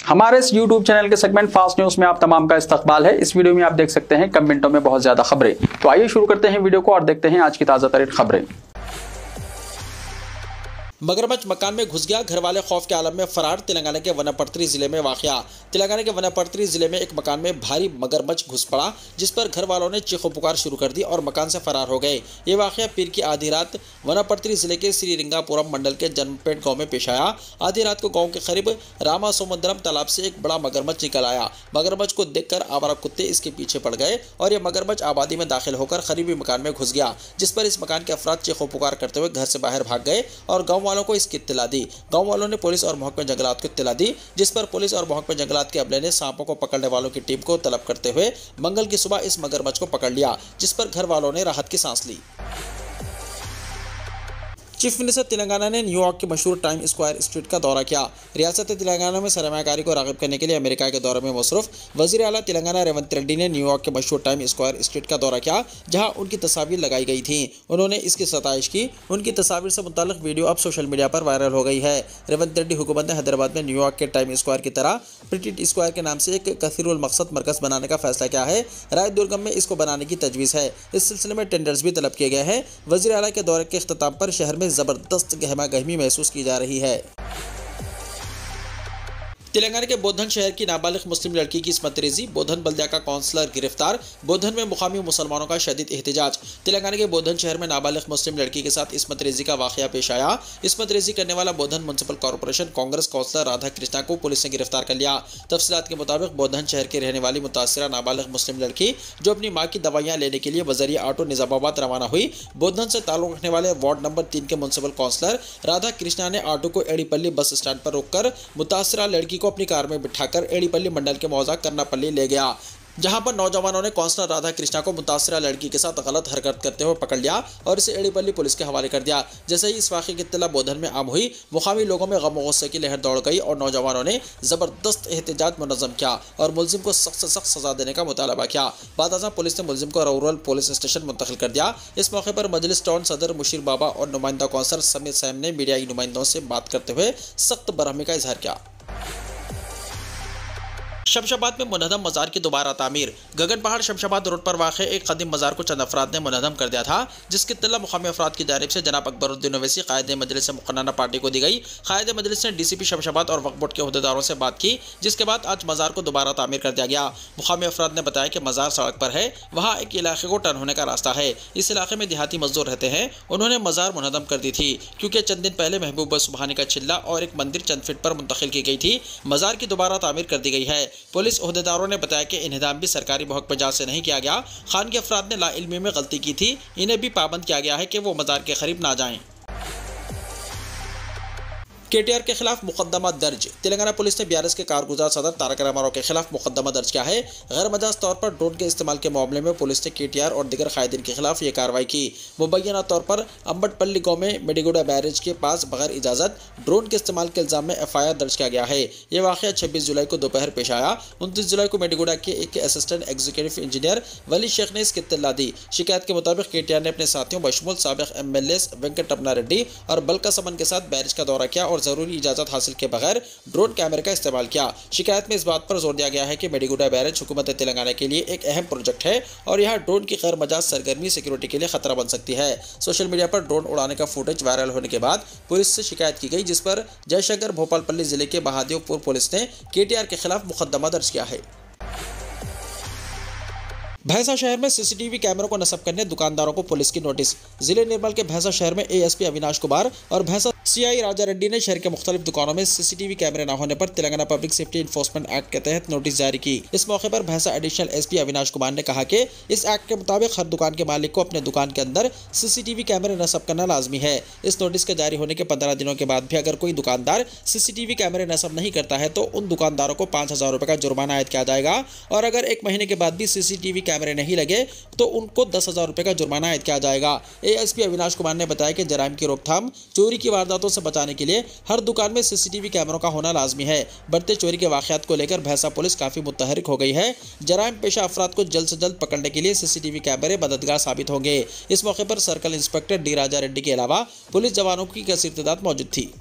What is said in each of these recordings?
हमारे इस YouTube channel के सेगमेंट फास्ट न्यूज में आप तमाम का इस्तकबाल है। इस वीडियो में आप देख सकते हैं कम मिनटों में बहुत ज्यादा खबरें। तो आइए शुरू करते हैं वीडियो को और देखते हैं आज की ताजा तरीन खबरें। मगरमच्छ मकान में घुस गया, घरवाले खौफ के आलम में फरार। तेलंगाना के वनपर्ती जिले में वाकया। तेलंगाना के वनपर्ती जिले में एक मकान में भारी मगरमच्छ घुस पड़ा, जिस पर घर वालों ने चीखो पुकार शुरू कर दी और मकान से फरार हो गए। ये वाकया पीर की आधी रात वनपर्ती जिले के श्रीरंगापुरम मंडल के जन्मपेट गांव में पेश आया। आधी रात को गांव के करीब रामासोमंदरम तालाब से एक बड़ा मगरमच्छ निकल आया। मगरमच्छ को देखकर आवारा कुत्ते इसके पीछे पड़ गए और यह मगरमच्छ आबादी में दाखिल होकर करीबी मकान में घुस गया, जिस पर इस मकान के अफराद चीखो पुकार करते हुए घर से बाहर भाग गए और गाँव वालों को इसकी इत्तला दी। गांव वालों ने पुलिस और महकमे जंगलात को इत्तला दी, जिस पर पुलिस और महकमे जंगलात के अमले ने सांपों को पकड़ने वालों की टीम को तलब करते हुए मंगल की सुबह इस मगरमच्छ को पकड़ लिया, जिस पर घर वालों ने राहत की सांस ली। चीफ मिनिस्टर तेलंगाना ने न्यूयॉर्क के मशहूर टाइम स्क्वायर स्ट्रीट का दौरा किया। रियासत तेलंगाना में सरमायाकारी को राग़िब करने के लिए अमेरिका के दौरे में मसरूफ वज़ीर आला तेलंगाना रेवंत रेड्डी ने न्यूयॉर्क के मशहूर टाइम स्क्वायर स्ट्रीट का दौरा किया, जहां उनकी तस्वीर लगाई गई थी। उन्होंने इसकी सताइश की। उनकी तस्वीर से मुताल्लिक़ वीडियो अब सोशल मीडिया पर वायरल हो गई है। रेवंत रेड्डी हुकूमत ने हैदराबाद में न्यूयॉर्क के टाइम स्क्वायर की तरह प्रिटिट स्क्वायर के नाम से एक कसीरुल मकसद मरकज़ बनाने का फैसला किया है। राय दुर्गम में इसको बनाने की तजवीज़ है। इस सिलसिले में टेंडर्स भी तलब किए गए हैं। वज़ीर आला के दौरे के इख्तिताम पर शहर में ज़बरदस्त गहमा-गहमी महसूस की जा रही है। तेलंगाना के बोधन शहर की नाबालिग मुस्लिम लड़की की इस्मत रेजी। बोधन बल्दिया का काउंसलर गिरफ्तार। बोधन में मुकामी मुसलमानों का शदीद एहतजाज। तेलंगाना के बोधन शहर में नाबालिग मुस्लिम लड़की के साथ इस्मत रेजी का वाकया पेश आया। इस्मत रेजी करने वाला Bodhan municipal corporation Congress councillor Radha Krishna को पुलिस ने गिरफ्तार कर लिया। तफसीलात के मुताबिक बोधन शहर की रहने वाली मुतासरा नाबालिग मुस्लिम लड़की, जो अपनी माँ की दवाइयाँ लेने के लिए बजरिया ऑटो निजामाबाद रवाना हुई, बोधन से ताल्लुक रखने वाले वार्ड नंबर 3 के म्युनिसिपल काउंसलर राधा कृष्णा ने ऑटो को एड़ीपल्ली बस स्टैंड पर रोककर मुतासरा लड़की को अपनी कार में बिठाकर एड़ीपल्ली मंडल के मौजा करनापल्ली ले गया, जहां पर नौजवानों ने काउंसलर राधा कृष्णा को मुतासरा लड़की के साथ गलत हरकत करते हुए पकड़ लिया और इसे एड़ीपल्ली पुलिस के हवाले कर दिया। जैसे ही इस वाक़े की इत्तला बोधन में आम हुई, मुकामी लोगों में गम और गुस्से की लहर दौड़ गई और नौजवानों ने ज़बरदस्त एहतजाज मुनज़्ज़म किया और मुलजिम को सख्त से सख्त सज़ा देने का मुतालबा किया। बाद अज़ां पुलिस ने मुलजिम को रूरल पुलिस स्टेशन मुंतकिल कर दिया। इस मौके पर मजलिस टाउन सदर मुशीर बाबा और नुमाइंदा काउंसलर समीर सैम ने मीडियाई नुमाइंदों से बात करते हुए सख्त बरहमी का इजहार किया। शमशाबाद में मुनहदम मज़ार की दोबारा तामीर। गगन पहाड़ शमशाबाद रोड पर वाक़ एक कदीम मज़ार को चंद अफराद ने मुनहदम कर दिया था, जिसकी इत्तला मुक़ामी अफराद की जानिब से जनाब अकबरुद्दीन ओवैसी क़ायद मजलिस मुक़न्नना पार्टी को दी गई। क़ायद मजलिस ने DCP शमशाबाद और वक्फ बोर्ड के अहदेदारों से बात की, जिसके बाद आज मज़ार को दोबारा तामीर कर दिया गया। मुक़ामी अफराद ने बताया कि मज़ार सड़क पर है, वहाँ एक इलाके को टर्न होने का रास्ता है। इस इलाके में देहाती मजदूर रहते हैं। उन्होंने मज़ार मुनहदम कर दी थी, क्योंकि चंद दिन पहले महबूबा सुबहानी का चिल्ला और एक मंदिर चंद फीट पर मुंतकिल की गई थी। मज़ार की दोबारा तामीर कर दी गई है। पुलिस अहदेदारों ने बताया कि इन्हिदाम भी सरकारी महकमे से नहीं किया गया। खान के अफराद ने लाइल्मी में गलती की थी। इन्हें भी पाबंद किया गया है कि वो मज़ार के करीब ना जाएं। KTR के खिलाफ मुकदमा दर्ज। तेलंगाना पुलिस ने BRS के कारगुजार सदर तारक रामाराव के खिलाफ मुकदमा दर्ज किया है। गैर मजाज तौर पर ड्रोन के इस्तेमाल के मामले में पुलिस ने KTR और दिगर कायदीन के खिलाफ ये कार्रवाई की। मुबैना तौर पर अम्बटपल्ली गांव में मेडिगुडा बैरेज के पास बगैर इजाज़त ड्रोन के इस्तेमाल के इल्ज़ाम में FIR दर्ज किया गया है। ये वाक़या 26 जुलाई को दोपहर पेश आया। 29 जुलाई को मेडिगुडा के एक असिस्टेंट एग्जीक्यूटिव इंजीनियर वली शेख ने इसकी इत्तला दी। शिकायत के मुताबिक KTR ने अपने साथियों बशमूल साबिक़ MLAs वेंकटरमना रेड्डी और बल्का समन के साथ बैरेज का दौरा किया और ज़रूरी इजाज़त हासिल के बगैर ड्रोन कैमरे का इस्तेमाल किया। शिकायत में इस बात पर जोर दिया गया है कि मेडिगुडा बैरेज हुकूमत तेलंगाना के लिए एक अहम प्रोजेक्ट है और यह ड्रोन की गैर मजाज सरगर्मी सिक्योरिटी के लिए खतरा बन सकती है। सोशल मीडिया पर ड्रोन उड़ाने का फुटेज वायरल होने के बाद पुलिस से शिकायत की गई, जिस पर जयशंकर भोपालपल्ली जिले के बहादुरपुर पुलिस ने KTR के खिलाफ मुकदमा दर्ज किया है। भैंसा शहर में CCTV कैमरों को नस्ब करने दुकानदारों को पुलिस की नोटिस। जिले निर्मल के भैंसा शहर में ASP अविनाश कुमार और भैंसा CI राजा रेड्डी ने शहर के मुख्तलिफ दुकानों में CCTV कैमरे न होने पर Telangana public safety enforcement act के तहत नोटिस जारी की। इस मौके पर भैंसा एडिशनल SP अविनाश कुमार ने कहा कि इस एक्ट के मुताबिक हर दुकान के मालिक को अपने दुकान के अंदर CCTV कैमरे नस्ब करना लाजमी है। इस नोटिस के जारी होने के 15 दिनों के बाद भी अगर कोई दुकानदार CCTV कैमरे नस्ब नहीं करता है तो उन दुकानदारों को 5,000 रुपये का जुर्माना आयद किया जाएगा और अगर 1 महीने के बाद भी CCTV कैमरे नहीं लगे तो उनको 10,000 रुपये का जुर्माना आयद किया जाएगा। ASP अविनाश कुमार ने बताया कि जराइम की रोकथाम, चोरी की वारदातों से बचाने के लिए हर दुकान में CCTV कैमरों का होना लाजमी है। बढ़ते चोरी के वाक़यात को लेकर भैंसा पुलिस काफ़ी मुतहरिक हो गई है। जराइम पेशा अफराद को जल्द से जल्द पकड़ने के लिए CCTV कैमरे मददगार साबित होंगे। इस मौके पर सर्कल इंस्पेक्टर D राजा रेड्डी के अलावा पुलिस जवानों की कसीर तादाद मौजूद थी।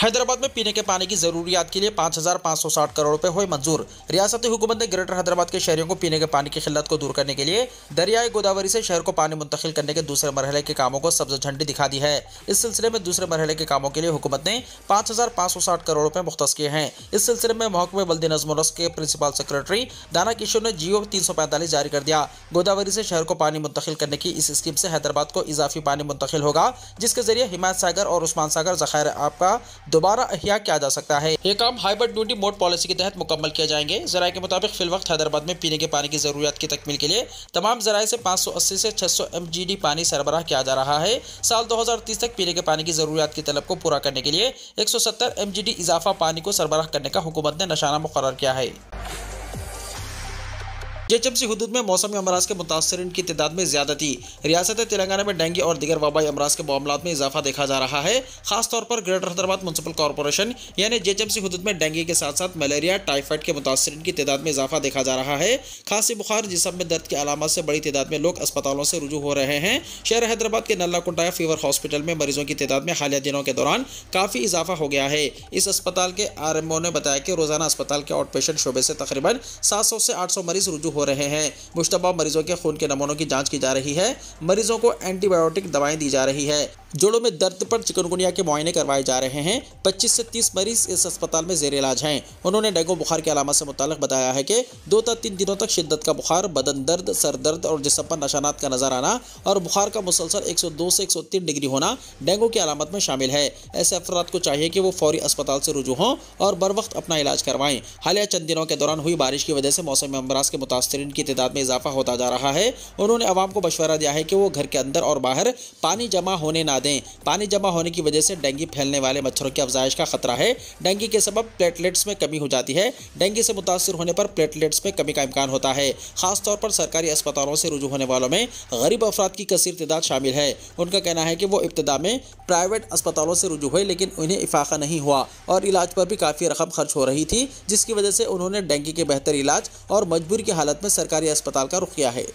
हैदराबाद में पीने के पानी की जरूरियात के लिए 5,560 करोड़ रुपए हुए मंजूर। रियासती हुकूमत ने ग्रेटर हैदराबाद के शहरियों को पीने के पानी की किल्लत को दूर करने के लिए दरियाई गोदावरी से शहर को पानी मुंतकिल करने के दूसरे मरहले के कामों को सब्ज झंडी दिखा दी है। इस सिलसिले में दूसरे मरहले के कामों के लिए हुकूमत ने 5,560 करोड़ रुपए मुख्तस किए हैं। इस सिलसिले में महकमे बल्दी नज़्म नस्क के प्रिंसिपल सेक्रेटरी दाना किशोर ने GO 345 जारी कर दिया। गोदावरी से शहर को पानी मुंतकिल करने की इस स्कीम से हैदराबाद को इजाफी पानी मुंतकिल होगा, जिसके जरिए हिमायत सागर और उस्मान सागर ज़खायर आपका दोबारा अहिया किया जा सकता है। ये काम हाइब्रिड ड्यूटी मोड पॉलिसी के तहत मुकम्मल किए जाएंगे। ज़राए के मुताबिक फिलवक्त हैदराबाद में पीने के पानी की जरूरियात की तकमील के लिए तमाम ज़राए से 580 से 600 MGD पानी सरबराह किया जा रहा है। साल 2030 तक पीने के पानी की जरूरियात की तलब को पूरा करने के लिए 170 MGD इजाफा पानी को सरबराह करने का हुकूमत ने निशाना मुकर्रर किया है। JHMC हुदूद में मौसमी अमराज के मुतासरीन की तादाद में ज्यादती। रियासत तेलंगाना में डेंगू और दीगर वबाई अमराज के मामलात में इजाफा देखा जा रहा है। खासतौर पर ग्रेटर हैदराबाद म्युनिसिपल कॉरपोरेशन यानी JHMC हुदूद में डेंगू के साथ साथ मलेरिया टाइफाइड के मुतासरीन की तादाद में इजाफा देखा जा रहा है। खांसी बुखार जिस्म में दर्द की अलामत से बड़ी तादाद में लोग अस्पतालों से रुजू हो रहे हैं। शहर हैदराबाद के नल्ला कुंटाया फीवर हॉस्पिटल में मरीजों की तादाद में हालिया दिनों के दौरान काफ़ी इजाफा हो गया है। इस अस्पताल के RMO ने बताया कि रोजाना अस्पताल के आउट पेशेंट शोबे से तकरीबन 700 से 800 मरीज रुजू हो रहे हैं। मुश्तबा मरीजों के खून के नमूनों की जांच की जा रही है। मरीजों को एंटीबायोटिक दवाएं दी जा रही है। जोड़ों में दर्द पर चिकनगुनिया के मुआयने करवाए जा रहे हैं। 25 से 30 मरीज इस अस्पताल में जेर इलाज हैं। उन्होंने डेंगू बुखार की अलामत से मुताल्लिक बताया है कि 2 से 3 दिनों तक शिद्दत का बुखार, बदन दर्द, सर दर्द और जिस्म पर नशानात का नजर आना और बुखार का मुसलसल 102 से 103 डिग्री होना डेंगू की अलामत में शामिल है। ऐसे अफराद को चाहिए कि वो फौरी अस्पताल से रुजू हों और बर वक्त अपना इलाज करवाएं। हालिया चंद दिनों के दौरान हुई बारिश की वजह से मौसमी अमराज के मुतासरीन की तादाद में इजाफा होता जा रहा है। उन्होंने अवाम को मशवरा दिया है कि वो घर के अंदर और बाहर पानी जमा होने ना दें। पानी जमा होने की वजह से डेंगू फैलने वाले मच्छरों की अफजाइश का खतरा है। डेंगू के सबब प्लेटलेट्स में कमी हो जाती है। डेंगू से मुतासर होने पर प्लेटलेट्स में कमी का इम्कान होता है। खासतौर पर सरकारी अस्पतालों से रुजू होने वालों में गरीब अफराद की कसीर तादाद शामिल है। उनका कहना है कि वो इब्तिदा में प्राइवेट अस्पतालों से रुजू हुए, लेकिन उन्हें इफाका नहीं हुआ और इलाज पर भी काफ़ी रकम खर्च हो रही थी, जिसकी वजह से उन्होंने डेंगू के बेहतर इलाज और मजबूरी की हालत में सरकारी अस्पताल का रुख किया है।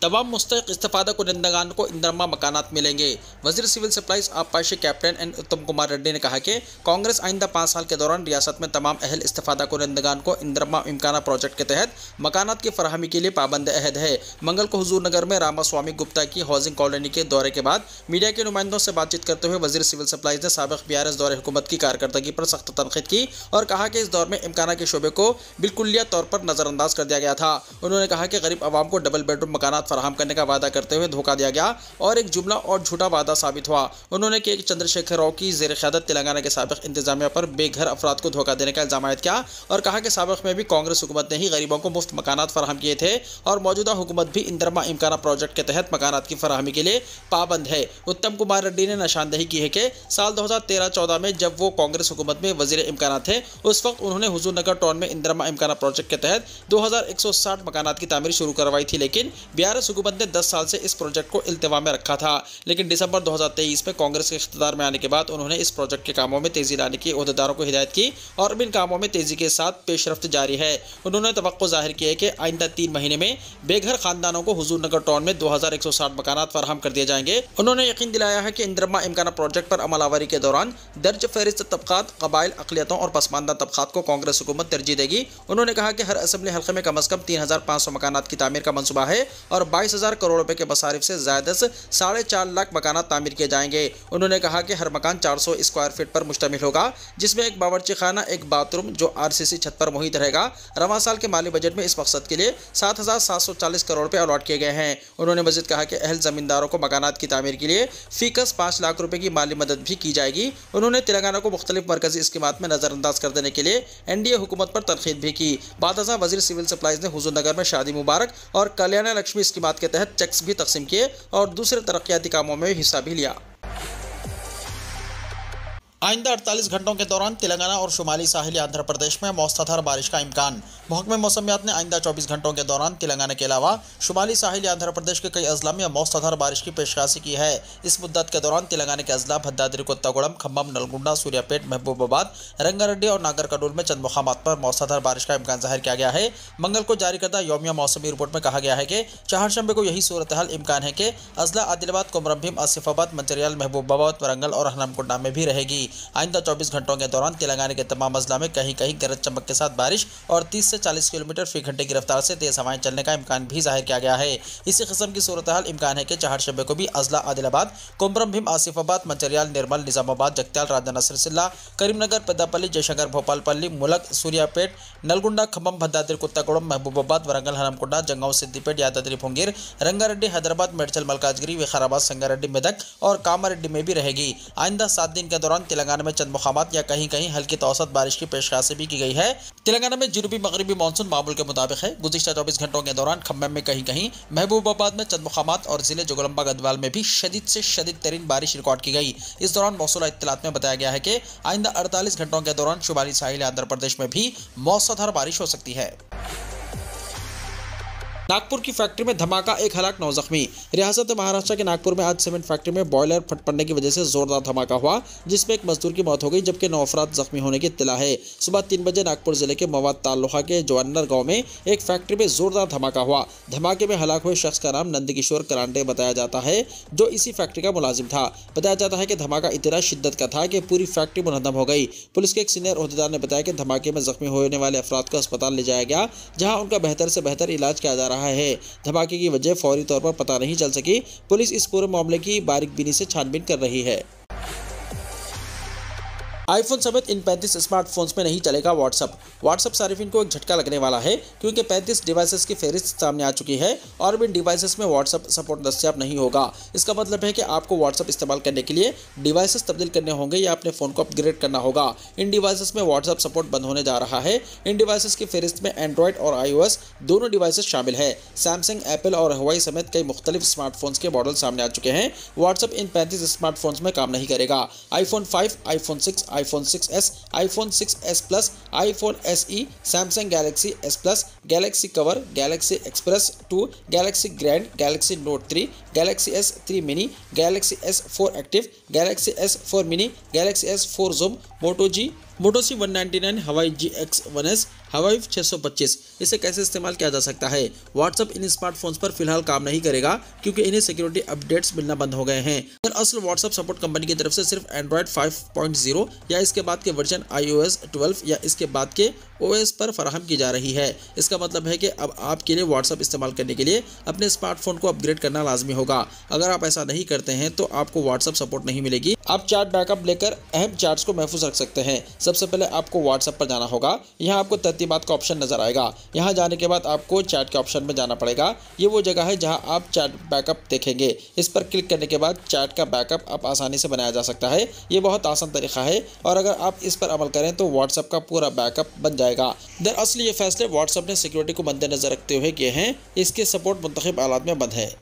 तमाम मुस्तहिक इस्तेफादा कुनिंदगान को इंदरमा मकानात मिलेंगे। वजीर सिविल सप्लाईज आबपाशी कैप्टन एन उत्तम कुमार रेड्डी ने कहा कि कांग्रेस आइंदा 5 साल के दौरान रियासत में तमाम अहल इस्तेफादा कुनिंदगान को इंदरमा इम्काना प्रोजेक्ट के तहत मकानात की फराहमी के लिए पाबंद अहद है। मंगल को हुजूर नगर में रामास्वामी गुप्ता की हाउसिंग कॉलोनी के दौरे के बाद मीडिया के नुमाइंदों से बातचीत करते हुए वजीर सिविल सप्लाईज ने साबिक BRS दौरे हुकूमत की कारकर्दगी पर सख्त तनकीद की और कहा कि इस दौर में इम्काना के शोबे को बिल्कुलिया तौर पर नज़रअंदाज कर दिया गया था। उन्होंने कहा कि गरीब आवाम को डबल बेडरूम मकानात फराहम करने का वादा करते हुए धोखा दिया गया और एक जुमला और झूठा वादा साबित हुआ। उन्होंने के चंद्रशेखर राव की ज़ेर क़यादत तेलंगाना के साबिक इंतजामिया पर बेघर अफराद को धोखा देने का इल्ज़ाम आयद किया और कहा कि साबिक में भी कांग्रेस हुकूमत ने ही गरीबों को मुफ्त मकानात फराहम किए थे और मौजूदा हुकूमत भी इंदरमा इम्काना प्रोजेक्ट के तहत मकानात की फराहमी के लिए पाबंद है। उत्तम कुमार रेड्डी ने निशानदेही की है कि साल 2013-14 में जब वो कांग्रेस हुकूमत में वजीर इम्काना थे, उस वक्त उन्होंने हुजूर नगर टाउन में इंदरमा इम्काना प्रोजेक्ट के तहत 2160 मकानात की तामीर शुरू करवाई थी, लेकिन BRS हुकूमत ने 10 साल से इस प्रोजेक्ट को इल्तिवा में रखा था। लेकिन दिसंबर 2023 में कांग्रेस के इख्तियार में आने के बाद उन्होंने इस प्रोजेक्ट के कामों में तेजी लाने की ओहदेदारों को हिदायत की और अब इन कामों में तेजी के साथ पेशरफ्त जारी है। उन्होंने तवक्को जाहिर की है कि आइंदा 3 महीने में बेघर खानदानों को हुजूर नगर टाउन में 2160 मकानात फराहम कर दिए जाएंगे। उन्होंने यकीन दिलाया है कि इंदरमा इम्काना प्रोजेक्ट पर अमलावरी के दौरान दर्ज फहरिस्त तबकात, कबाइल, अक़लियतों और पसमानदा तबकात को कांग्रेस हुकूमत तरजीह देगी। उन्होंने कहा कि हर असम्बली हल्के में कम अज़ कम 3500 मकानात की तामीर का मनसूबा है और 22,000 करोड़ रुपए के मसारिफ से ज़्यादा 4.5 लाख मकानात तामीर किए जाएंगे। उन्होंने कहा कि हर मकान 400 स्क्वायर फीट पर मुश्तमिल होगा, जिसमें एक बावर्ची खाना, एक बाथरूम जो RCC छत पर मुहित रहेगा। रवां साल के माली बजट में इस मकसद के लिए 7,740 करोड़ रुपए अलॉट किए गए हैं। उन्होंने मज़ीद कहा कि अहल ज़मींदारों को मकानात की तामीर के लिए फीकस 5 लाख रुपए की माली मदद भी की जाएगी। उन्होंने तेलंगाना को मुख्तलिफ मरकजी स्कीमात में नज़रअंदाज कर देने के लिए NDA हुकूमत पर तनकीद भी की। बादशाह वजीर सिविल सप्लाईज ने हुजूर नगर में शादी मुबारक और कल्याण लक्ष्मी स्कीमात के तहत चेक्स भी तकसीम किए और दूसरे तरक्याती कामों में हिस्सा भी लिया। आइंदा 48 घंटों के दौरान तेलंगाना और शुमाली साहिली आंध्र प्रदेश में मौसलाधार बारिश का इम्कान। महकमे मौसमियात ने आइंदा 24 घंटों के दौरान तेलंगाना के अलावा शुमाली साहिली आंध्र प्रदेश के कई अजला में मौसलाधार बारिश की पेशकशी की है। इस मुद्दत के दौरान तेलंगाना के अजला भद्दाद्री, कोत्तागुड़म, खम्मम, नलगुंडा, सूर्यापेट, महबूबाबाद, रंगारेड्डी और नागर कर्नूल में चंद मुकामात पर मौसलाधार बारिश का इम्कान जाहिर किया गया है। मंगल को जारी करदा यौमिया मौसमी रिपोर्ट में कहा गया है कि चारशंबे को यही सूरत हाल इम्कान है कि अजला आदिलाबाद, कोमरम भीम, आसिफाबाद, मंचिरियाल, महबूबाबाद, वरंगल और हनमकुंडा में भी रहेगी। आइंदा 24 घंटों के दौरान तेलंगाना के तमाम अजला में कहीं कहीं गरज चमक के साथ बारिश और 30 से 40 किलोमीटर फी घंटे की रफ्तार से तेज हवाएं चलने का इम्कान भी जाहिर किया गया है। इसी किस्म की सूरत हाल इम्कान है कि चारशंबे को भी अजला आदिलाबाद, कोमरम भीम, आसिफाबाद, मंचिरियाल, निर्मल, निजामाबाद, जगत्याल, राजा नसरुल्ला, करीमनगर, पेद्दापल्ली, जयशंकर, भोपालपल्ली, मुलक, सूर्यापेट, नलगुंडा, खम्मम, भद्दाद्री, कोत्तागुड़म, महबूबाबाद, वरंगल, हनमकुंडा, जंगांव, सिद्दीपेट, यादाद्री, भुंगीर, रंगारेड्डी, हैदराबाद, मेडचल, मलकाजगिरी, विकाराबाद, संगारेड्डी, मेदक और कामारेड्डी में भी रहेगी। आइंदा 7 दिन के दौरान तेलंगाना में चंद मुकामात या कहीं कहीं हल्की तो औसत बारिश की पेशकशी भी की गई है। तेलंगाना में जनूबी मगरबी मानसून मामूल के मुताबिक है। गुज़िश्ता 24 घंटों के दौरान खम्मम में कहीं कहीं, महबूबाबाद में चंद मुकामात और जिले जोगलम्बा गढ़वाल में भी शदीद से शदीद तरीन बारिश रिकॉर्ड की गई। इस दौरान मौसूला इत्तलात में बताया गया है कि आइंदा 48 घंटों के दौरान शुमाली साहिल आंध्र प्रदेश में भी मौसलाधार बारिश हो सकती है। नागपुर की फैक्ट्री में धमाका, 1 हलाक 9 जख्मी। रियासत महाराष्ट्र के नागपुर में आज सीमेंट फैक्ट्री में बॉयलर फट पड़ने की वजह से जोरदार धमाका हुआ, जिसमें एक मजदूर की मौत हो गई जबकि 9 अफराद जख्मी होने की इत्तला है। सुबह 3 बजे नागपुर जिले के मवाद तालुका के जवान्नर गांव में एक फैक्ट्री में जोरदार धमाका हुआ। धमाके में हलाक हुए शख्स का नाम नंदकिशोर करांडे बताया जाता है, जो इसी फैक्ट्री का मुलाजिम था। बताया जाता है कि धमाका इतना शिद्दत का था कि पूरी फैक्ट्री मुनहदम हो गई। पुलिस के एक सीनियर ओहदेदार ने बताया कि धमाके में जख्मी होने वाले अफराद को अस्पताल ले जाया गया, जहाँ उनका बेहतर से बेहतर इलाज किया जा रहा है। धमाके की वजह फौरी तौर पर पता नहीं चल सकी। पुलिस इस पूरे मामले की बारीकबीनी से छानबीन कर रही है। आईफोन समेत इन 35 स्मार्टफोन्स में नहीं चलेगा व्हाट्सएप सार्फिन को एक झटका लगने वाला है, क्योंकि 35 डिवाइसेस की फहरिस्त सामने आ चुकी है और अब इन डिवाइसेस में व्हाट्सएप सपोर्ट दस्तियाब नहीं होगा। इसका मतलब है कि आपको व्हाट्सएप इस्तेमाल करने के लिए डिवाइसेस तब्दील करने होंगे या अपने फ़ोन को अपग्रेड करना होगा। इन डिवाइसेस में व्हाट्सएप सपोर्ट बंद होने जा रहा है। इन डिवाइसेस की फहरिस्त में एंड्रॉयड और iOS दोनों डिवाइसेस शामिल है। सैमसंग, एप्पल और हवाई समेत कई मुख्तलिफ स्मार्टफोन्स के मॉडल सामने आ चुके हैं। व्हाट्सएप इन 35 स्मार्टफोन्स में काम नहीं करेगा। IPhone 5, iPhone 6, iPhone 6s, iPhone 6s plus, iPhone SE, Samsung Galaxy S plus, Galaxy cover, Galaxy express 2, Galaxy grand, Galaxy note 3, Galaxy S3 mini, Galaxy S4 active, Galaxy S4 mini, Galaxy S4 zoom, Moto C 199, हवाई GX1s, हवाई 625। इसे कैसे इस्तेमाल किया जा सकता है? WhatsApp इन smartphones पर फिलहाल काम नहीं करेगा, क्योंकि इन्हें सिक्योरिटी अपडेट्स मिलना बंद हो गए हैं। दरअसल व्हाट्सएप सपोर्ट कंपनी की तरफ से सिर्फ एंड्रॉयड 5.0 या इसके बाद के वर्जन iOS 12 या इसके बाद के OS पर फराहम की जा रही है। इसका मतलब है कि अब आपके लिए व्हाट्सएप इस्तेमाल करने के लिए अपने स्मार्टफोन को अपग्रेड करना लाजमी होगा। अगर आप ऐसा नहीं करते हैं तो आपको व्हाट्सएप सपोर्ट नहीं मिलेगी। आप चैट बैकअप लेकर अहम चैट्स को महफूज रख सकते हैं। सबसे पहले आपको व्हाट्सएप पर जाना होगा। यहाँ आपको तरतीबात का ऑप्शन नजर आएगा। यहाँ जाने के बाद आपको चैट के ऑप्शन में जाना पड़ेगा। ये वो जगह है जहाँ आप चैट बैकअप देखेंगे। इस पर क्लिक करने के बाद चैट का बैकअप आप आसानी से बनाया जा सकता है। ये बहुत आसान तरीका है और अगर आप इस पर अमल करें तो व्हाट्सएप का पूरा बैकअप बन जाएगा। दरअसल ये फैसले व्हाट्सएप ने सिक्योरिटी को मद्देनजर रखते हुए किए हैं। इसके सपोर्ट मुंतखब आलात में बंद है।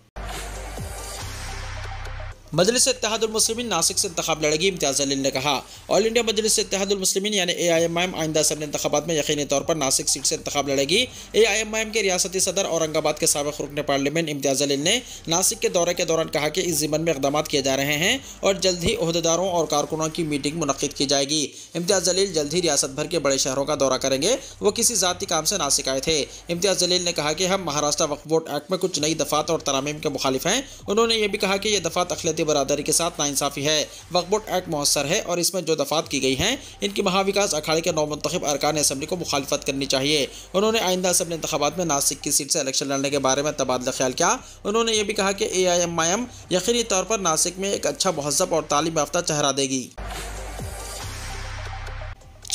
मजलिस इत्तेहादुल मुस्लिमीन नासिक से इंतखाब लड़ेगी, इम्तियाज़ जलील ने कहा। ऑल इंडिया मजलिस इत्तेहादुल मुस्लिमीन यानी AIMIM आइंदा असेंबली इंतखाबात में यकीनी तौर पर नासिक सीट से इंतखाब लड़ेगी। AIMIM के रियासती सदर औरंगाबाद के साबिक़ रुकन पार्लियामेंट इम्तियाज़ जलील ने नासिक के दौरे के दौरान कहा कि इस ज़िम्मन में इक़दाम किए जा रहे हैं और जल्द ही ओहदेदारों और कारकुनों की मीटिंग मुनक़्क़िद की जाएगी। इम्तियाज़ जलील जल्द ही रियासत भर के बड़े शहरों का दौरा करेंगे। वो किसी ज़ाती काम से नासिक आए थे। इम्तियाज़ जलील ने कहा कि हम महाराष्ट्र वक्फ बोर्ड एक्ट में कुछ नई दफ़ात और तरामीम के मुखालिफ हैं। उन्होंने ये भी कहा कि यह दफ़ात अक़लियती बरादरी के साथ नाइंसाफ़ी है। वक्फ बोर्ड एक्ट मुहस्सर है और इसमें जो दफ़ात की गई हैं इनकी महाविकास अखाड़े के नौमुंतखब अरकान असम्बली को मुखालिफत करनी चाहिए। उन्होंने आइंदा असम्बली इंतखाबात में नासिक की सीट से इलेक्शन लड़ने के बारे में तबादला ख्याल किया। उन्होंने ये भी कहा कि AIMIM यकीनी तौर पर नासिक में एक अच्छा महज़्ज़ब और तालीम याफ्ता चेहरा देगी।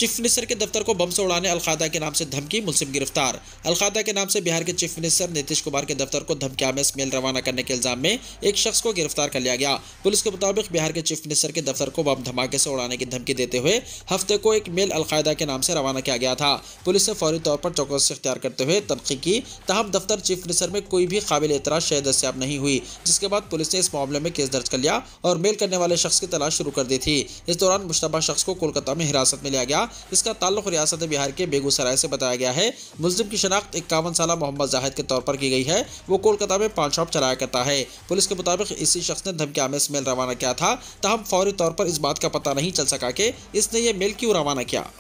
चीफ मिनिस्टर के दफ्तर को बम से उड़ाने अलकायदा के नाम से धमकी, मुलजिम गिरफ्तार। अलकायदा के नाम से बिहार के चीफ मिनिस्टर नीतीश कुमार के दफ्तर को धमकी-आमेज मेल रवाना करने के इल्जाम में एक शख्स को गिरफ्तार कर लिया गया। पुलिस के मुताबिक बिहार के चीफ मिनिस्टर के दफ्तर को बम धमाके से उड़ाने की धमकी देते हुए हफ्ते को एक मेल अलकायदा के नाम से रवाना किया गया था। पुलिस ने फौरी तौर पर चौकसी इख्तियार करते हुए तहकीक की, ताहम दफ्तर चीफ मिनिस्टर में कोई भी काबिल एतराज शय दस्तियाब नहीं हुई, जिसके बाद पुलिस ने इस मामले में केस दर्ज कर लिया और मेल करने वाले शख्स की तलाश शुरू कर दी थी। इस दौरान मुश्तबा शख्स को कोलकाता में हिरासत में लिया गया। इसका ताल्लुक रियासत बिहार के बेगूसराय से बताया गया है। मुलजिम की शनाख्त 51 साल मोहम्मद जाहिद के तौर पर की गई है। वो कोलकाता में पान शॉप चलाया करता है। पुलिस के मुताबिक इसी शख्स ने धमकी-आमेज मेल रवाना किया था, ताहम फौरी तौर पर इस बात का पता नहीं चल सका कि इसने ये मेल क्यों रवाना किया।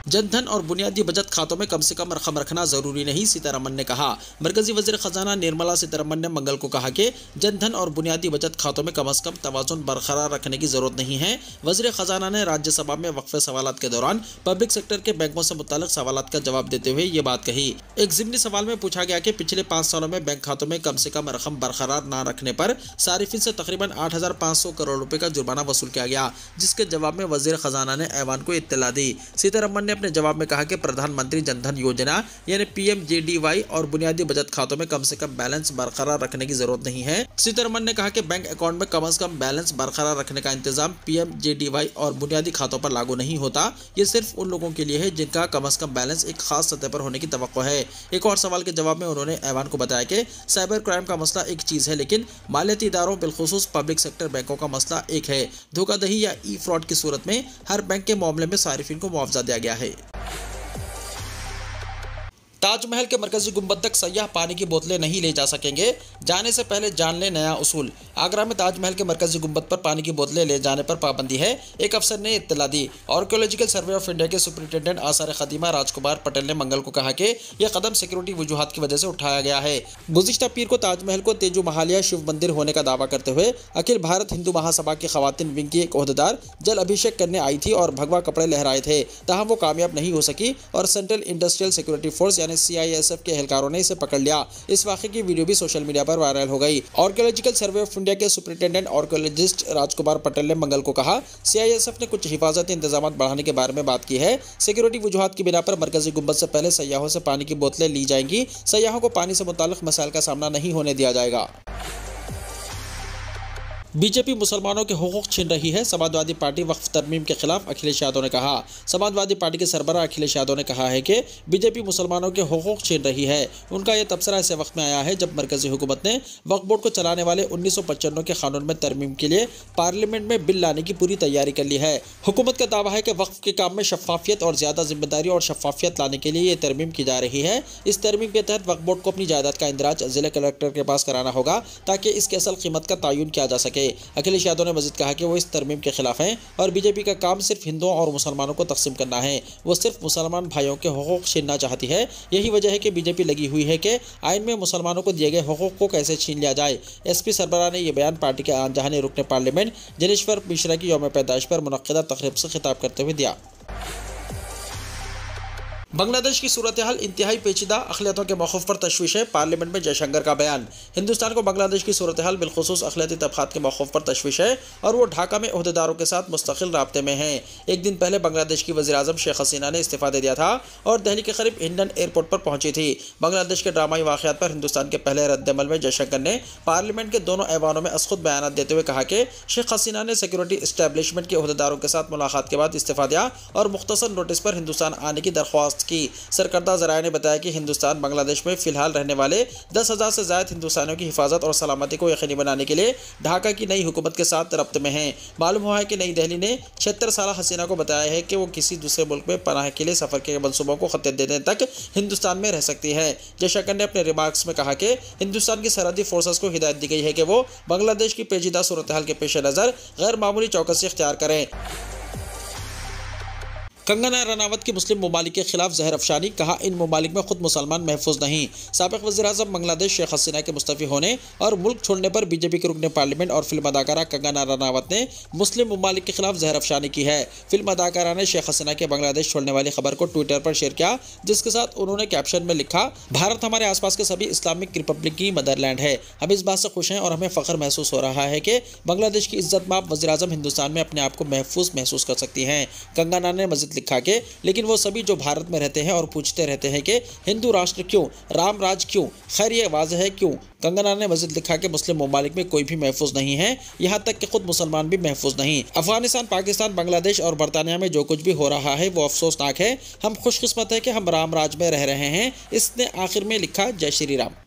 जनधन और बुनियादी बचत खातों में कम से कम रकम रखना जरूरी नहीं, सीतारमण ने कहा। मरकजी वज़ीर खजाना निर्मला सीतारमण ने मंगल को कहा कि जनधन और बुनियादी बचत खातों में कम से कम तवाज़ुन बरकरार रखने की जरूरत नहीं है। वज़ीर खजाना ने राज्यसभा में वक्फे सवालात के दौरान पब्लिक सेक्टर के बैंकों से मुताल्लिक सवालात का जवाब देते हुए ये बात कही। एक ज़िमनी सवाल में पूछा गया कि पिछले 5 सालों में बैंक खातों में कम से कम रकम बरकरार न रखने पर सारिफिन से तकरीबन 8,500 करोड़ रुपए का जुर्माना वसूल किया गया, जिसके जवाब में वज़ीर खजाना ने ऐवान को इत्तला दी। सीतारमण ने अपने जवाब में कहा कि प्रधानमंत्री जनधन योजना यानी PMJDY और बुनियादी बचत खातों में कम से कम बैलेंस बरकरार रखने की जरूरत नहीं है। सीतारमण ने कहा कि बैंक अकाउंट में कम से कम बैलेंस बरकरार रखने का इंतजाम PMJDY और बुनियादी खातों पर लागू नहीं होता। ये सिर्फ उन लोगों के लिए है जिनका कम से कम बैलेंस एक खास सतह पर होने की तवक्को है। एक और सवाल के जवाब में उन्होंने ऐवान को बताया कि साइबर क्राइम का मसला एक चीज है, लेकिन मालियाती इदारों बिलखुसूस पब्लिक सेक्टर बैंकों का मसला एक है। धोखाधड़ी या ई फ्रॉड की सूरत में हर बैंक के मामले में सारिफिन को मुआवजा दिया गया है। ताजमहल के मरकजी गुंबद तक सयाह पानी की बोतलें नहीं ले जा सकेंगे, जाने से पहले जान ले नया उसूल। आगरा में ताजमहल के मरकजी गुंबद पर पानी की बोतलें ले जाने पर पाबंदी है, एक अफसर ने इत्तला दी। आर्कियोलॉजिकल सर्वे ऑफ इंडिया के सुपरिटेंडेंट आसार खदीमा राजकुमार पटेल ने मंगल को कहा कि यह कदम सिक्योरिटी वजूहात की वजह से उठाया गया है। गुज़िश्ता पीर को ताजमहल को तेजू महालिया शिव मंदिर होने का दावा करते हुए अखिल भारत हिंदू महासभा की खवातीन विंग की एक ओहदेदार जल अभिषेक करने आई थी और भगवा कपड़े लहराए थे, ताहम वो कामयाब नहीं हो सकी और सेंट्रल इंडस्ट्रियल सिक्योरिटी फोर्स यानी CISF के एहलकारों ने इसे पकड़ लिया। इस वाक़े की वीडियो भी सोशल मीडिया पर वायरल हो गई। आर्कियोलॉजिकल सर्वे ऑफ इंडिया के सुपरिटेंडेंट आर्कियोलॉजिस्ट राजकुमार पटेल ने मंगल को कहा, CISF ने कुछ हिफाजती इंतजाम बढ़ाने के बारे में बात की है। सिक्योरिटी वजूहात की बिना पर मरकजी गुंबद से पहले सयाहों से पानी की बोतलें ली जाएंगी। सयाहों को पानी से मुताल्लिक मसाइल का सामना नहीं होने दिया जाएगा। बीजेपी मुसलमानों के हुकूक छीन रही है, समाजवादी पार्टी वक्फ तरमीम के खिलाफ अखिलेश यादव ने कहा। समाजवादी पार्टी के सरबराह अखिलेश यादव ने कहा है कि बीजेपी मुसलमानों के हुकूक छीन रही है। उनका यह तबसरा ऐसे वक्त में आया है जब मरकजी हुकूमत ने वक्फ बोर्ड को चलाने वाले 1995 के कानून में तरमीम के लिए पार्लियामेंट में बिल लाने की पूरी तैयारी कर ली है। हुकूमत का दावा है कि वक्फ के काम में शफाफियत और ज़्यादा जिम्मेदारी और शफाफियत लाने के लिए ये तरमीम की जा रही है। इस तरमीम के तहत वक्फ बोर्ड को अपनी जायदाद का इंदराज जिला कलेक्टर के पास कराना होगा ताकि इसकी असल कीमत का तयन किया जा सके। अखिलेश यादव ने मजीद कहा कि वो इस तरमीम के खिलाफ हैं और बीजेपी का काम सिर्फ हिंदुओं और मुसलमानों को तकसीम करना है। वो सिर्फ मुसलमान भाइयों के हुकूक छीनना चाहती है। यही वजह है कि बीजेपी लगी हुई है कि आइन में मुसलमानों को दिए गए हुकूक को कैसे छीन लिया जाए। SP सरबराह ने यह बयान पार्टी के आन जहानी रुकने पार्लियामेंट जनेश्वर मिश्रा की यौम पैदाइश पर मुनक्किदा तकरीब से खिताब करते हुए दिया। बांग्लादेश की सूरत हाल इंतहाई पेचीदा, अखिलियतों के मौक़िफ़ पर तशवीश है, पार्लियामेंट में जयशंकर का बयान। हिंदुस्तान को बांग्लादेश की सूरत हाल बिलखुसूस अखिलियती तबक़ात के मौक़िफ़ पर तशवीश है और वो ढाका में ओहदेदारों के साथ मुस्तकिल राब्ते में हैं। एक दिन पहले बांग्लादेश की वज़ीर आज़म शेख हसीना ने इस्तीफ़ा दे दिया था और दिल्ली के करीब हिंडन एयरपोर्ट पर पहुंची थी। बांग्लादेश के ड्रामाई वाक़यात पर हिंदुस्तान के पहले रद्दमल में जयशंकर ने पार्लियामेंट के दोनों ऐवानों में असख़ुद बयान देते हुए कहा कि शेख हसीना ने सिक्योरिटी इस्टेब्लिशमेंट के ओहदेदारों के साथ मुलाकात के बाद इस्तीफ़ा दिया और मुख्तसर नोटिस पर हिंदुस्तान आने की दरख्वास्त की। ज़राए ने बताया कि हिंदुस्तान बांग्लादेश में फ़िलहाल रहने वाले 10,000 से ज़ायद हिंदुस्तानियों की हिफाजत और सलामती को यकीनी बनाने के लिए ढाका की नई हुकूमत के साथ रब्त में हैं। मालूम हुआ है कि नई दिल्ली ने 76 साल हसीना को बताया है कि वो किसी दूसरे मुल्क में पनाह के लिए सफ़र के मनसूबों को ख़त देने तक हिंदुस्तान में रह सकती है। जयशंकर ने अपने रिमार्क्स में कहा कि हिंदुस्तान की सरहदी फोर्सेस को हिदायत दी गई है कि वो बांग्लादेश की पेचीदा सूरत हाल के पेश नज़र गैर मामूली चौकसी इख्तियार करें। कंगना रनावत की मुस्लिम ममालिक के खिलाफ जहर अफशानी, कहा इन ममालिक में खुद मुसलमान महफूज नहीं। साबिक वज़ीर-ए-आज़म बांग्लादेश शेख हसीना के मुस्तफ़ी होने और मुल्क छोड़ने पर बीजेपी के रुकने पार्लियामेंट और फिल्म अदाकारा कंगना रनावत ने मुस्लिम ममालिक के खिलाफ जहर अफशानी की है। फिल्म अदाकारा ने शेख हसीना के बांग्लादेश छोड़ने वाली खबर को ट्विटर पर शेयर किया, जिसके साथ उन्होंने कैप्शन में लिखा, भारत हमारे आसपास के सभी इस्लामिक रिपब्लिक की मदरलैंड है। हम इस बात से खुश हैं और हमें फख्र महसूस हो रहा है कि बांग्लादेश की इज्जत माप वज़ीर-ए-आज़म हिंदुस्तान में अपने आप को महफूज महसूस कर सकती हैं। कंगना ने मज़ीद लिखा कि लेकिन वो सभी जो भारत में रहते हैं और पूछते रहते हैं कि हिंदू राष्ट्र क्यों, राम राज क्यों, खैर ये वाज़ेह है क्यों। कंगना ने मज़ीद लिखा कि मुस्लिम ममालिक में कोई भी महफूज नहीं है, यहाँ तक कि खुद मुसलमान भी महफूज नहीं। अफगानिस्तान, पाकिस्तान, बांग्लादेश और बरतानिया में जो कुछ भी हो रहा है वो अफसोसनाक है। हम खुशकिस्मत है कि हम राम राज में रह रहे हैं। इसने आखिर में लिखा, जय श्री राम।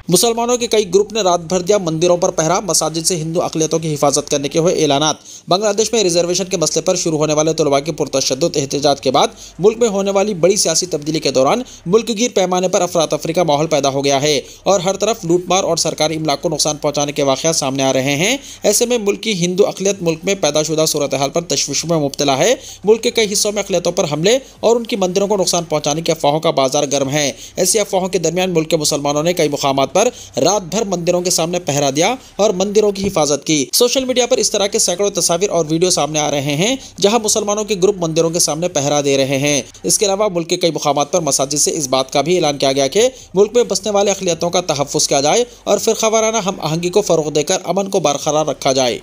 मुसलमानों के कई ग्रुप ने रात भर दिया मंदिरों पर पहरा, मसाजिद से हिंदू अक़लियतों की हिफाजत करने के हुए ऐलानात। बांग्लादेश में रिजर्वेशन के मसले पर शुरू होने वाले तलबा के पुरतशद्दुद एहतजाज के बाद मुल्क में होने वाली बड़ी सियासी तब्दीली के दौरान मुल्कगीर पैमाने पर अफरा तफरी का माहौल पैदा हो गया है और हर तरफ लूटमार और सरकारी इमलाक को नुकसान पहुँचाने के वाक़यात सामने आ रहे हैं। ऐसे में मुल्क की हिंदू अक़लियत मुल्क में पैदाशुदा सूरत हाल पर तशवीश में मुब्तला है। मुल्क के कई हिस्सों में अक़लियतों पर हमले और उनकी मंदिरों को नुकसान पहुँचाने की अफवाहों का बाजार गर्म है। ऐसी अफवाहों के दरमियान मुल्क के मुसलमानों ने कई मुकामात पर रात भर मंदिरों के सामने पहरा दिया और मंदिरों की हिफाजत की। सोशल मीडिया पर इस तरह के सैकड़ों तस्वीर और वीडियो सामने आ रहे हैं जहां मुसलमानों के ग्रुप मंदिरों के सामने पहरा दे रहे हैं। इसके अलावा मुल्क के कई मुकामात पर मसाजिद से इस बात का भी ऐलान किया गया कि मुल्क में बसने वाले अक़लियतों का तहफ़्फ़ुज़ किया जाए और फ़िरक़ावाराना हम आहंगी को फ़रोग़ देकर अमन को बरकरार रखा जाए।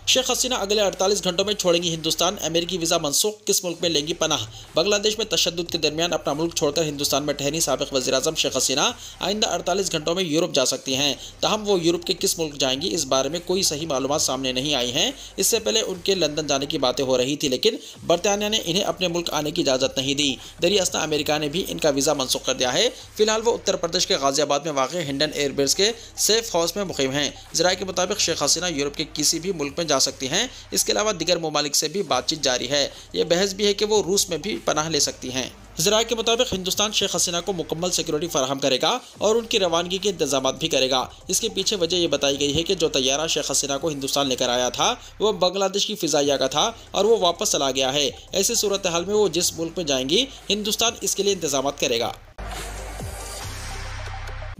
शेख हसीना अगले 48 घंटों में छोड़ेंगी हिंदुस्तान, अमेरिकी वीज़ा मनसूख, किस मुल्क में लेंगी पनाह। बांग्लादेश में तशद्दुद के दरमियान अपना मुल्क छोड़कर हिंदुस्तान में ठहरी साबिक़ वज़ीर-ए-आज़म शेख हसीना आइंदा 48 घंटों में यूरोप जा सकती हैं। ताहम वो यूरोप के किस मुल्क जाएंगी, इस बारे में कोई सही मालूमात सामने नहीं आई हैं। इससे पहले उनके लंदन जाने की बातें हो रही थी, लेकिन बरतानिया ने इन्हें अपने मुल्क आने की इजाज़त नहीं दी। दरियास्ता अमेरिका ने भी इनका वीज़ा मनसूख कर दिया है। फिलहाल वो उत्तर प्रदेश के गाज़ियाबाद में वाक़ हिंडन एयरबेस के सेफ हाउस में मुक़ीम हैं। ज़राए के मुताबिक शेख हसीना यूरोप के किसी भी मुल्क में जा सकती हैं। इसके अलावा दीगर ममालिक से भी बातचीत जारी है। ये बहस भी है कि वो रूस में भी पनाह ले सकती हैं। ज़राए के मुताबिक हिंदुस्तान शेख हसीना को मुकम्मल सिक्योरिटी फराहम करेगा और उनकी रवानगी के इंतजाम भी करेगा। इसके पीछे वजह यह बताई गई है कि जो तैयारा शेख हसीना को हिंदुस्तान लेकर आया था वो बांग्लादेश की फ़िज़ाइया का था और वो वापस चला गया है। ऐसी सूरत हाल में वो जिस मुल्क में जाएंगी हिंदुस्तान इसके लिए इंतजाम करेगा।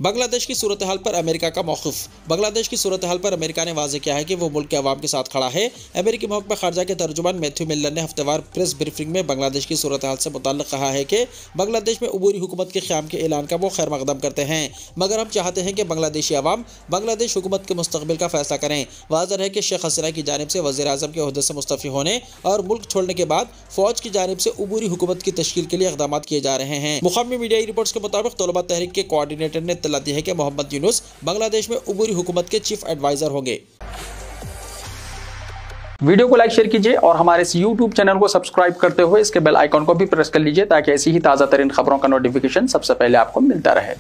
बांग्लादेश की सूरत हाल पर अमेरिका का मौक़िफ़। बांग्लादेश की सूरत हाल पर अमेरिका ने वाज़ेह किया है कि वो मुल्क के अवाम के साथ खड़ा है। अमेरिकी महकमा ख़ारजा के तर्जुमान मैथ्यू मिलर ने हफ्तेवार प्रेस ब्रीफिंग में बांग्लादेश की सूरत हाल से मुताल्लिक़ कहा है कि बांग्लादेश में अबूरी हुकूमत के क़याम के ऐलान का वो खैर मक़दम करते हैं, मगर हम चाहते हैं कि बांग्लादेशी अवाम बांग्लादेश हुकूमत के मुस्तक़बिल का फ़ैसला करें। वाज़ेह है कि शेख हसीना की जानिब से वज़ीर-ए-आज़म के ओहदे से मुस्तफ़ी होने और मुल्क छोड़ने के बाद फ़ौज की जानिब से अबूरी हुकूमत की तश्कील के लिए इक़दाम किए जा रहे हैं। मुक़ामी मीडियाई रिपोर्ट्स के मुताबिक तलबा तहरीक के कोऑर्डिनेटर ने इत्तला दी है कि मोहम्मद यूनुस बांग्लादेश में अबूरी हुकूमत के चीफ एडवाइजर होंगे। वीडियो को लाइक शेयर कीजिए और हमारे इस YouTube चैनल को सब्सक्राइब करते हुए इसके बेल आइकॉन को भी प्रेस कर लीजिए ताकि ऐसी ही ताज़ा तरीन खबरों का नोटिफिकेशन सबसे पहले आपको मिलता रहे।